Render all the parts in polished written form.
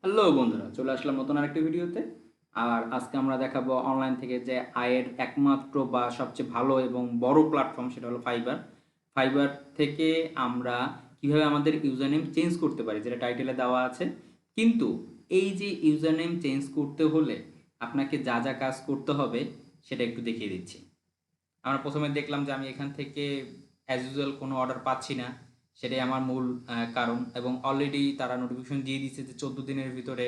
Hello বন্ধুরা, চলে আসলাম নতুন আরেকটি ভিডিওতে। আর আজকে আমরা দেখাবো অনলাইন থেকে যে আয়ের একমাত্র বা সবচেয়ে ভালো এবং বড় প্ল্যাটফর্ম, সেটা হলো ফাইবার। ফাইবার থেকে আমরা কিভাবে আমাদের ইউজার নেম চেঞ্জ করতে পারি, যেটা টাইটেলে দেওয়া আছে। কিন্তু এই যে ইউজার নেম চেঞ্জ করতে হলে আপনাকে যা যা কাজ করতে হবে সেটা একটু দেখিয়ে দিচ্ছি। আমরা প্রথমে দেখলাম যে আমি এখান থেকে অ্যাজ ইউজুয়াল কোনো অর্ডার পাচ্ছি না, সেটাই আমার মূল কারণ। এবং অলরেডি তারা নোটিফিকেশন দিয়ে দিচ্ছে যে 14 দিনের ভিতরে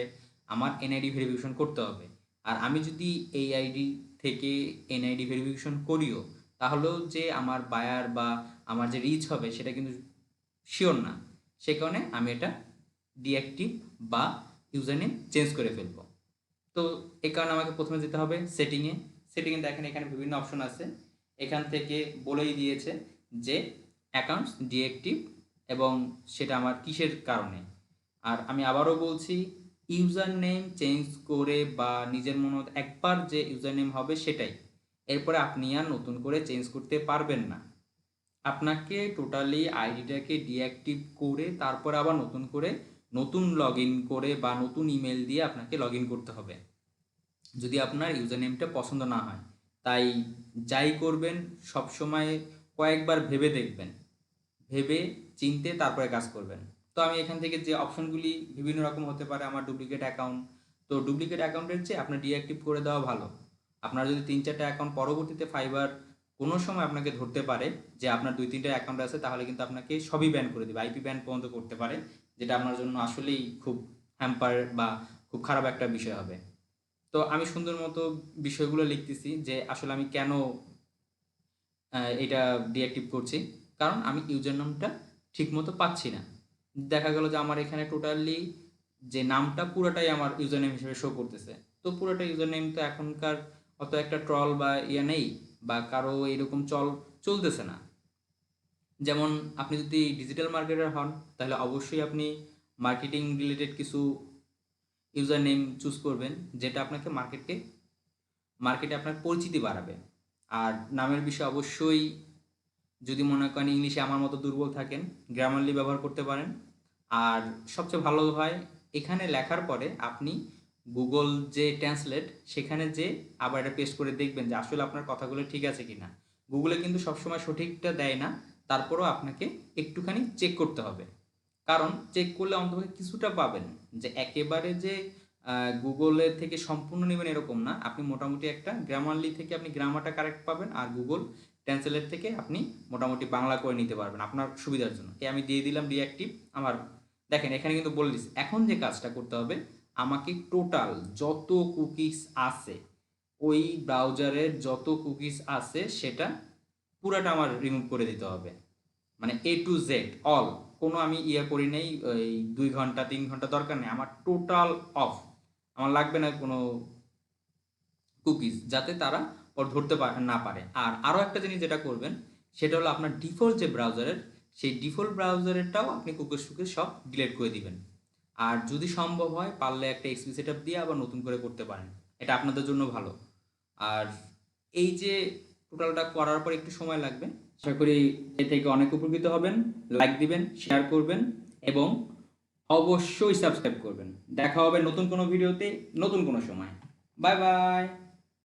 আমার এনআইডি ভেরিফিকেশন করতে হবে। আর আমি যদি এই আইডি থেকে এনআইডি ভেরিফিকেশন করিও, তাহলেও যে আমার বায়ার বা আমার যে রিচ হবে সেটা কিন্তু শিওর না। সে কারণে আমি এটা ডিঅ্যাক্টিভ বা ইউজার নেম চেঞ্জ করে ফেলবো। তো এই কারণে আমাকে প্রথমে যেতে হবে সেটিংয়ে দেখেন এখানে বিভিন্ন অপশন আছে। এখান থেকে বলেই দিয়েছে যে অ্যাকাউন্টস ডিঅ্যাক্টিভ এবং সেটা আমার কিসের কারণে। আর আমি আবারও বলছি, ইউজার নেম চেঞ্জ করে বা নিজের মনে একবার যে ইউজার নেম হবে সেটাই, এরপরে আপনি আর নতুন করে চেঞ্জ করতে পারবেন না। আপনাকে টোটালি আইডিটাকে ডিঅ্যাক্টিভ করে তারপরে আবার নতুন করে নতুন লগ ইন করে বা নতুন ইমেল দিয়ে আপনাকে লগ ইন করতে হবে যদি আপনার ইউজার নেমটা পছন্দ না হয়। তাই যাই করবেন সবসময় কয়েকবার ভেবে দেখবেন, ভেবে চিনতে তারপরে কাজ করবেন। তো আমি এখান থেকে যে অপশনগুলি বিভিন্ন রকম হতে পারে, আমার ডুপ্লিকেট অ্যাকাউন্ট, তো ডুপ্লিকেট অ্যাকাউন্টের চেয়ে আপনার ডিঅ্যাক্টিভ করে দেওয়া ভালো। আপনার যদি 3-4টা অ্যাকাউন্ট পরবর্তীতে ফাইবার কোনো সময় আপনাকে ধরতে পারে যে আপনার 2-3টা অ্যাকাউন্ট আছে, তাহলে কিন্তু আপনাকে সবই ব্যান করে দেবে, আইপি ব্যান পর্যন্ত করতে পারে, যেটা আপনার জন্য আসলেই খুব হ্যাম্পার বা খুব খারাপ একটা বিষয় হবে। তো আমি সুন্দর মতো বিষয়গুলো লিখতেছি যে আসলে আমি কেন এটা ডিঅ্যাক্টিভ করছি। কারণ আমি ইউজার নামটা ঠিকমতো পাচ্ছি না। দেখা গেল যে আমার এখানে টোটালি যে নামটা পুরোটাই আমার ইউজার নেম হিসেবে শো করতেছে। তো পুরোটা ইউজার নেম তো এখনকার অত একটা ট্রল বা ইয়ে নেই, বা কারো এরকম চলতেছে না। যেমন আপনি যদি ডিজিটাল মার্কেটার হন, তাহলে অবশ্যই আপনি মার্কেটিং রিলেটেড কিছু ইউজার নেম চুজ করবেন, যেটা আপনাকে মার্কেটে আপনার পরিচিতি বাড়াবে। আর নামের বিষয়ে অবশ্যই, যদি মনে করেন ইংলিশে আমার মতো দুর্বল থাকেন, গ্রামারলি ব্যবহার করতে পারেন। আর সবচেয়ে ভালো হয় এখানে লেখার পরে আপনি গুগল যে ট্রান্সলেট, সেখানে যে আবার এটা পেস্ট করে দেখবেন যে আসলে আপনার কথাগুলো ঠিক আছে কি না। গুগলে কিন্তু সবসময় সঠিকটা দেয় না, তারপরেও আপনাকে একটুখানি চেক করতে হবে। কারণ চেক করলে অন্তত কিছুটা পাবেন, যে একেবারে যে গুগলের থেকে সম্পূর্ণ নেবেন এরকম না। আপনি মোটামুটি একটা গ্রামারলি থেকে আপনি গ্রামারটা কারেক্ট পাবেন, আর গুগল ট্রান্সলেট থেকে আপনি মোটামুটি বাংলা করে নিতে পারবেন আপনার সুবিধার জন্য। আমি দিয়ে দিলাম ডিঅ্যাক্টিভ আমার। দেখেন এখানে কিন্তু বলে দিচ্ছি, এখন যে কাজটা করতে হবে, আমাকে টোটাল যত কুকিজ আছে, ওই ব্রাউজারের যত কুকিজ আছে সেটা পুরাটা আমার রিমুভ করে দিতে হবে। মানে A to Z অল, কোনো আমি ইয়ে করি নেই, ওই 2 ঘন্টা 3 ঘন্টা দরকার নেই, আমার টোটাল অফ। আমার লাগবে না কোনো কুকিজ, যাতে তারা ওর ধরতে না পারে। আর আরও একটা জিনিস যেটা করবেন, সেটা হলো আপনার ডিফল্ট যে ব্রাউজারের, সেই ডিফল্ট ব্রাউজারেরটাও আপনি কুকিজ টুকিজ সব ডিলিট করে দিবেন। আর যদি সম্ভব হয় পারলে একটা এক্সপি সেটআপ দিয়ে আবার নতুন করে করতে পারেন, এটা আপনাদের জন্য ভালো। আর এই যে টোটালটা করার পর একটু সময় লাগবে, আশা করি এ থেকে অনেক উপকৃত হবেন। লাইক দিবেন, শেয়ার করবেন এবং অবশ্যই সাবস্ক্রাইব করবেন। দেখা হবে নতুন কোনো ভিডিওতে, নতুন কোনো সময়। Bye bye.